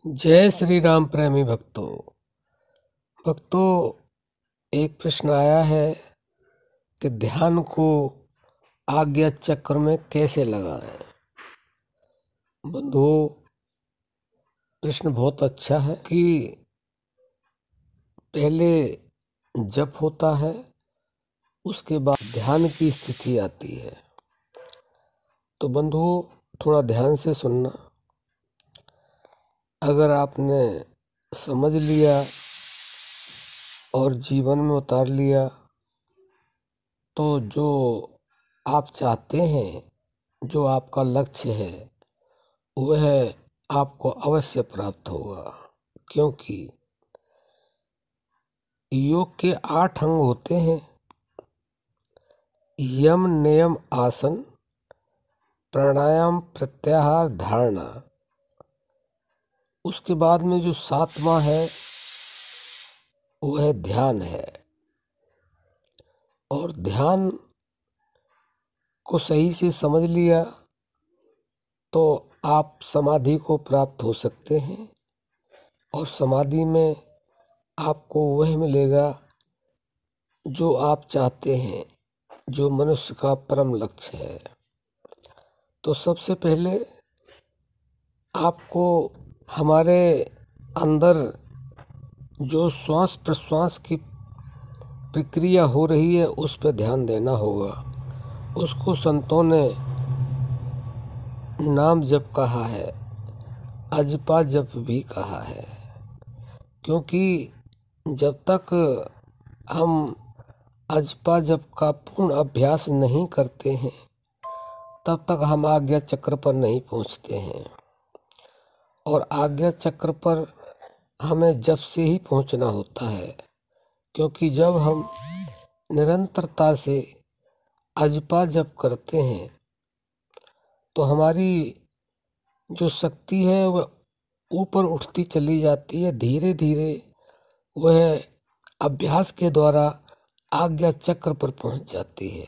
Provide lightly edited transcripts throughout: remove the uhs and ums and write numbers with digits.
जय श्री राम प्रेमी भक्तों, एक प्रश्न आया है कि ध्यान को आज्ञा चक्र में कैसे लगाएं। बंधुओं, प्रश्न बहुत अच्छा है कि पहले जप होता है, उसके बाद ध्यान की स्थिति आती है। तो बंधुओं, थोड़ा ध्यान से सुनना। अगर आपने समझ लिया और जीवन में उतार लिया तो जो आप चाहते हैं, जो आपका लक्ष्य है, वह आपको अवश्य प्राप्त होगा। क्योंकि योग के 8 अंग होते हैं: यम, नियम, आसन, प्राणायाम, प्रत्याहार, धारणा। उसके बाद में जो 7वां है वह ध्यान है। और ध्यान को सही से समझ लिया तो आप समाधि को प्राप्त हो सकते हैं। और समाधि में आपको वह मिलेगा जो आप चाहते हैं, जो मनुष्य का परम लक्ष्य है। तो सबसे पहले आपको हमारे अंदर जो श्वास प्रश्वास की प्रक्रिया हो रही है उस पर ध्यान देना होगा। उसको संतों ने नाम जप कहा है, अजपा जप भी कहा है। क्योंकि जब तक हम अजपा जप का पूर्ण अभ्यास नहीं करते हैं तब तक हम आज्ञा चक्र पर नहीं पहुंचते हैं। और आज्ञा चक्र पर हमें जप से ही पहुंचना होता है। क्योंकि जब हम निरंतरता से अजपा जप करते हैं तो हमारी जो शक्ति है वह ऊपर उठती चली जाती है। धीरे धीरे वह अभ्यास के द्वारा आज्ञा चक्र पर पहुंच जाती है।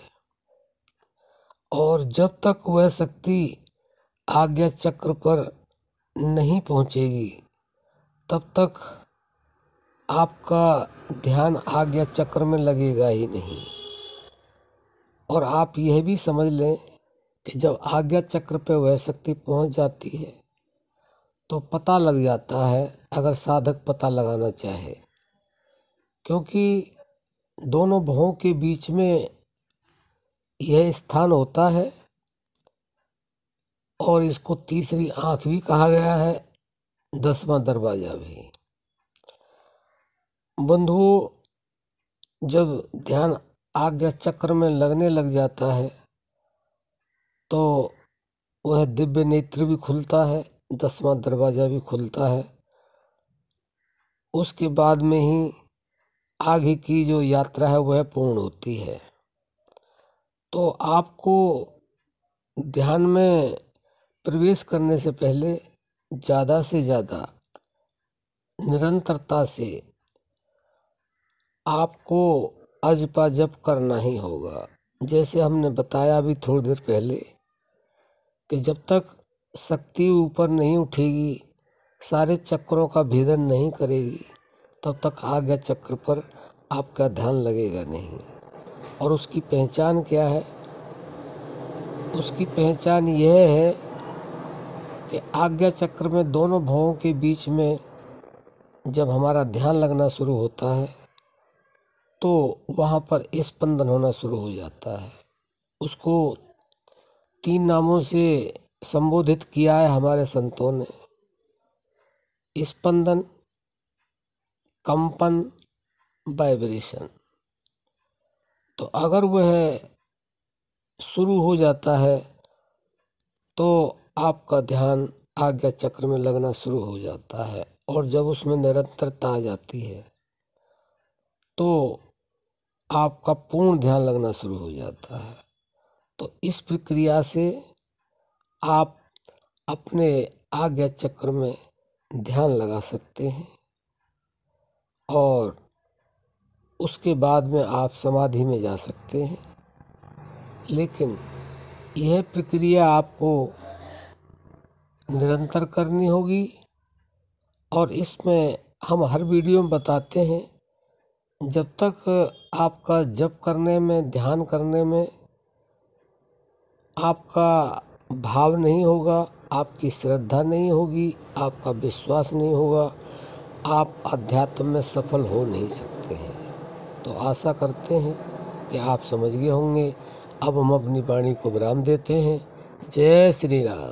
और जब तक वह शक्ति आज्ञा चक्र पर नहीं पहुंचेगी तब तक आपका ध्यान आज्ञा चक्र में लगेगा ही नहीं। और आप यह भी समझ लें कि जब आज्ञा चक्र पे वह शक्ति पहुंच जाती है तो पता लग जाता है, अगर साधक पता लगाना चाहे। क्योंकि दोनों भवों के बीच में यह स्थान होता है और इसको तीसरी आंख भी कहा गया है, 10वां दरवाजा भी। बंधुओं, जब ध्यान आज्ञा चक्र में लगने लग जाता है तो वह दिव्य नेत्र भी खुलता है, 10वां दरवाजा भी खुलता है। उसके बाद में ही आगे की जो यात्रा है वह पूर्ण होती है। तो आपको ध्यान में प्रवेश करने से पहले ज़्यादा से ज़्यादा निरंतरता से आपको अजपा जप करना ही होगा। जैसे हमने बताया अभी थोड़ी देर पहले कि जब तक शक्ति ऊपर नहीं उठेगी, सारे चक्रों का भेदन नहीं करेगी, तब तक आज्ञा चक्र पर आपका ध्यान लगेगा नहीं। और उसकी पहचान क्या है? उसकी पहचान यह है कि आज्ञा चक्र में दोनों भवों के बीच में जब हमारा ध्यान लगना शुरू होता है तो वहाँ पर स्पंदन होना शुरू हो जाता है। उसको 3 नामों से संबोधित किया है हमारे संतों ने: स्पंदन, कंपन, वाइब्रेशन। तो अगर वह शुरू हो जाता है तो आपका ध्यान आज्ञा चक्र में लगना शुरू हो जाता है। और जब उसमें निरंतरता आ जाती है तो आपका पूर्ण ध्यान लगना शुरू हो जाता है। तो इस प्रक्रिया से आप अपने आज्ञा चक्र में ध्यान लगा सकते हैं और उसके बाद में आप समाधि में जा सकते हैं। लेकिन यह प्रक्रिया आपको निरंतर करनी होगी और इसमें हम हर वीडियो में बताते हैं, जब तक आपका जप करने में, ध्यान करने में आपका भाव नहीं होगा, आपकी श्रद्धा नहीं होगी, आपका विश्वास नहीं होगा, आप अध्यात्म में सफल हो नहीं सकते हैं। तो आशा करते हैं कि आप समझ गए होंगे। अब हम अपनी वाणी को विराम देते हैं। जय श्री राम।